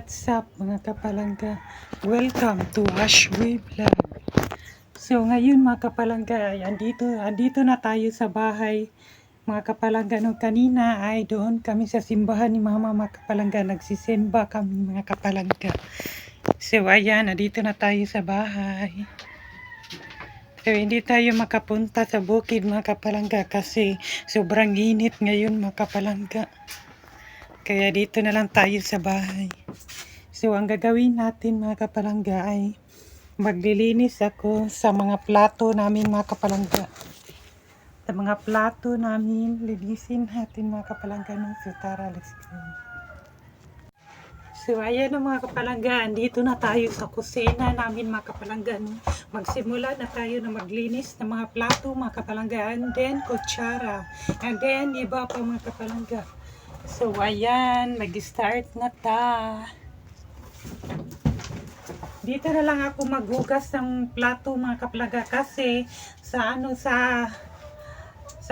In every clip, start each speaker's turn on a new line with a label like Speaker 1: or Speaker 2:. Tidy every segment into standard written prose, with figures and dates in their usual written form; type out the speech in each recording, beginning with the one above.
Speaker 1: What's up mga kapalangga? Welcome to Ashway Vlog. So ngayon mga kapalangga, andito na tayo sa bahay. Mga kapalangga, nung kanina ay doon kami sa simbahan ni Mama mga kapalangga. Nagsisimba kami mga kapalangga. So ayan, andito na tayo sa bahay. So hindi tayo makapunta sa bukid mga kapalangga kasi sobrang init ngayon mga kapalangga. Kaya dito na lang tayo sa bahay. So, ang gagawin natin mga kapalangga ay maglilinis ako sa mga plato namin mga kapalangga. Sa mga plato namin, linisin natin mga kapalangga. So, tara, let's go. So, ayan na mga kapalangga. Andito na tayo sa kusina namin mga kapalangga. Magsimula na tayo na maglinis ng mga plato mga kapalangga. And then, kutsara. And then, iba pa mga kapalangga. So, ayan, mag-start na ta. Dito na lang ako maghugas ng plato mga kapalangga kasi sa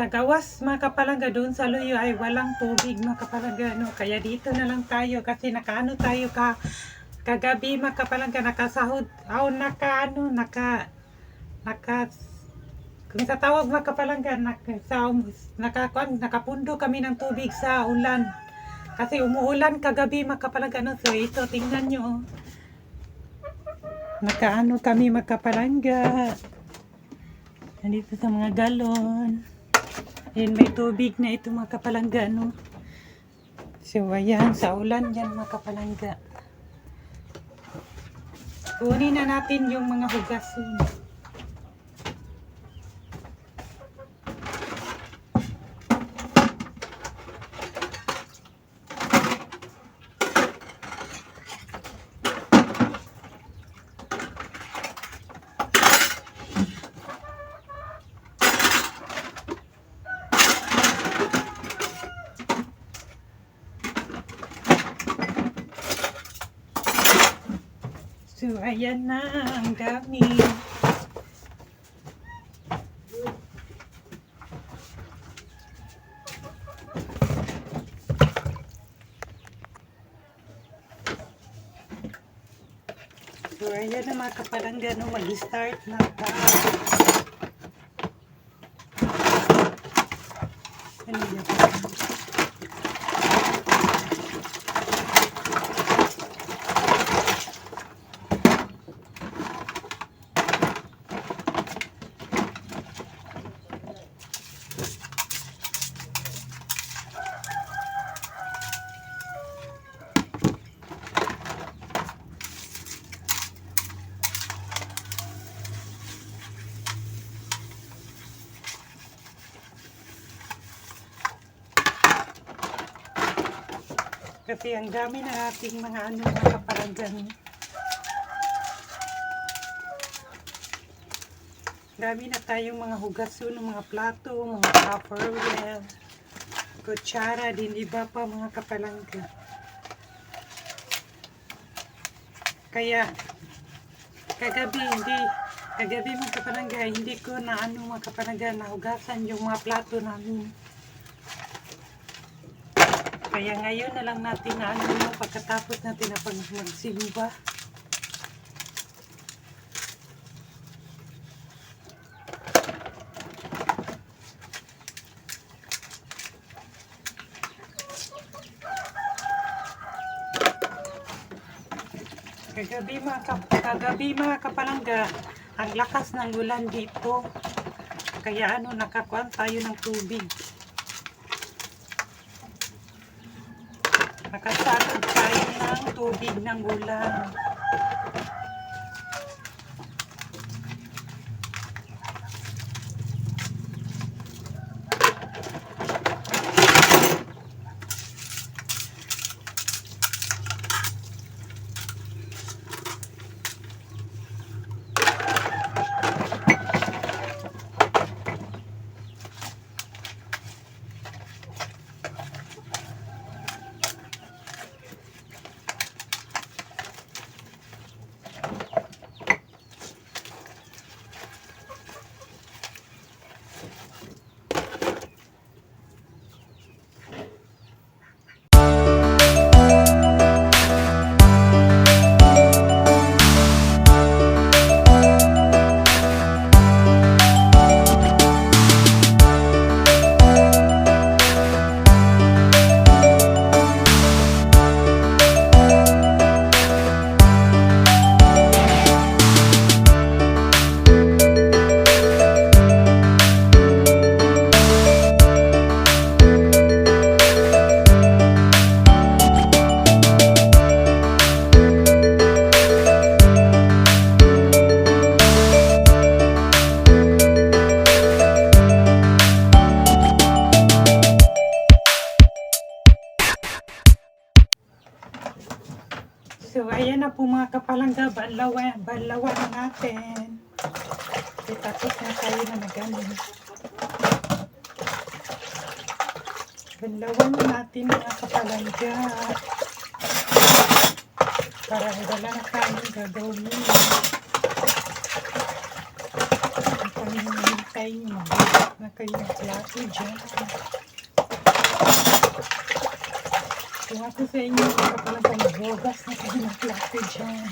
Speaker 1: gawas mga kapalangga doon sa luyo ay walang tubig mga kapalangga, no? Kaya dito na lang tayo kasi kagabi mga kapalangga nakasahod kung sa tawag mga kapalangga, nakapundo kami ng tubig sa ulan. Kasi umuulan kagabi mga kapalangga, no? So ito, tingnan nyo. Nakaano kami mga kapalangga. Nandito sa mga galon. Ayan, may tubig na ito mga kapalangga, no? So ayan, sa ulan yan mga kapalangga. Kunin na natin yung mga hugasin. So, ayan na, ang dami. So, ayan na mga kapalangga, no, mag-start na tayo. Ano yan? Kasi ang dami na ating mga kapalangga. Dami na tayong mga hugason ng mga plato, mga tupperware, kutsara, din iba pa mga kapalangga. Kaya kagabi mga kapalangga, hindi ko na mga kapalangga nahugasan yung mga plato namin. Kaya ngayon na lang natin pagkatapos natin na magsimba. Kagabi mga kapalangga, ang lakas ng ulan dito. Kaya nakakuan tayo ng tubig. Nakasagod tayo ng tubig ng ulan. So, ayan na po mga kapalangga, banlawan na natin. Okay, tapos na tayo na nagano. Banlawan na natin mga kapalangga. Para wala na tayong gagawin. Ang pangihintay nyo, mag-ibat na kayo ng plato dyan. Kung ako sa inyo, mga kapalangga, mag-bogas na kayo ng plato dyan.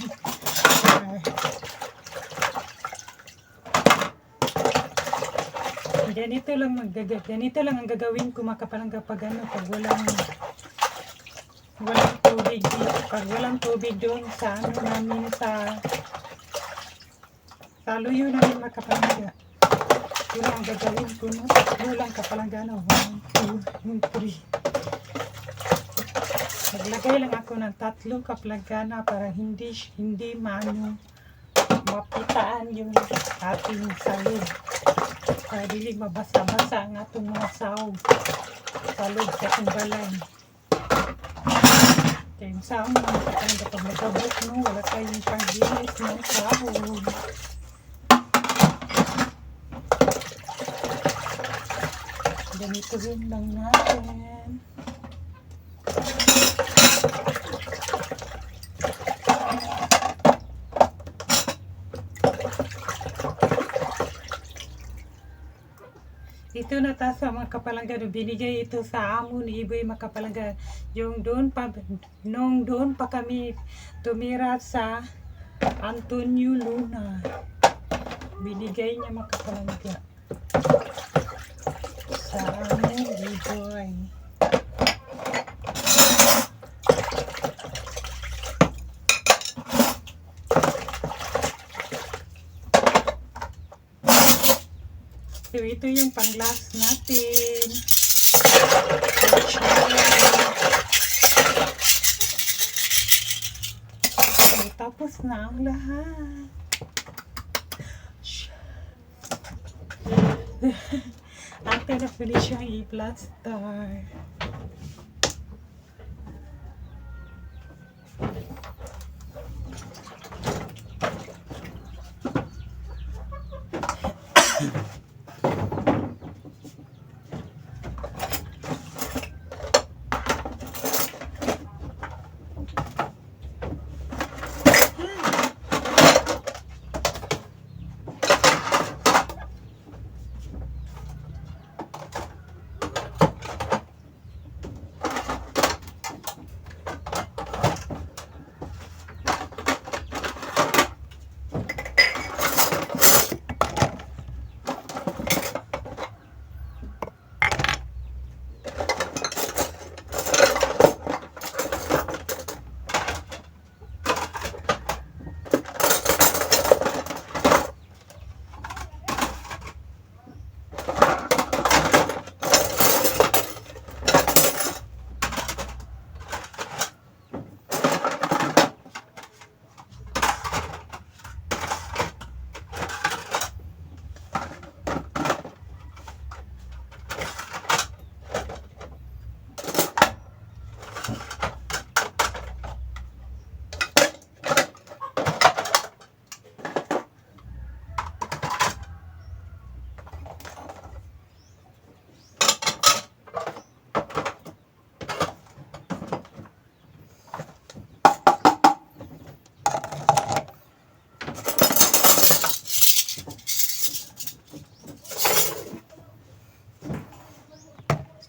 Speaker 1: Ganito lang ang gagawin ko mga kapalangga pag pag walang tubig dito, pag walang tubig doon sa namin sa luyo namin mga kapalangga. Yun ang gagawin ko, no? Tatlo lang kapalangga, no? 1, 2, 3. Maglagay lang ako ng 3 kapalangga na para hindi mapitaan yung ating salog. Para dili mabasa-basa ang atong mga sahog salog sa atong balay. Kaya yung sahog mga kapalangga pag nagabot, no? Wala tayong pang-ginis ng sahog. Ganito rin lang natin. Ito na ta sa mga kapalangga, binigay ito sa amo ni Iboy mga kapalangga. Yung doon pa kami tumira sa Antonio Luna. Binigay niya mga kapalangga sa amo ni Iboy. So, ito yung pang-last natin. So, tapos na ang lahat. After na finish yung i-plaster.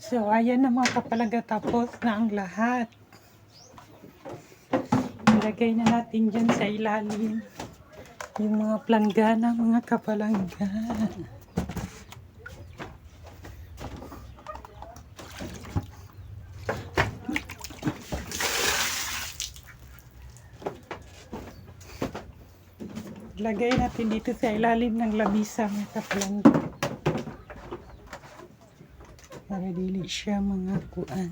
Speaker 1: So, ayan na mga kapalangga, tapos na ang lahat. Ilagay na natin dyan sa ilalim yung mga planggana mga kapalangga. Ilagay natin dito sa ilalim ng lamisa mga kapalangga. Para dili siya mga kuan.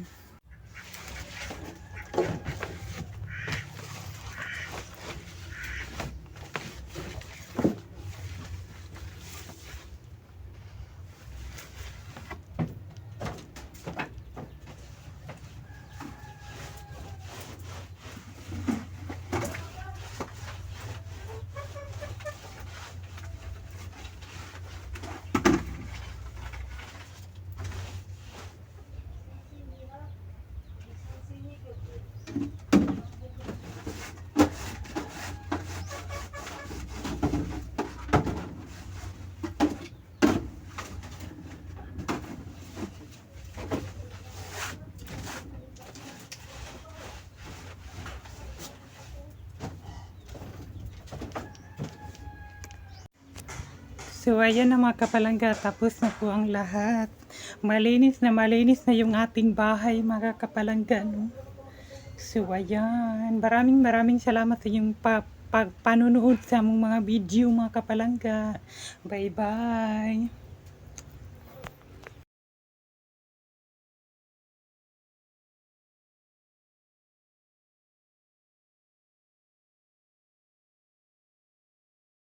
Speaker 1: So, ayan na mga kapalangga, tapos na po ang lahat. Malinis na yung ating bahay mga kapalangga, no? So, ayan. Maraming salamat sa inyong panunood sa among mga video mga kapalangga. Bye-bye!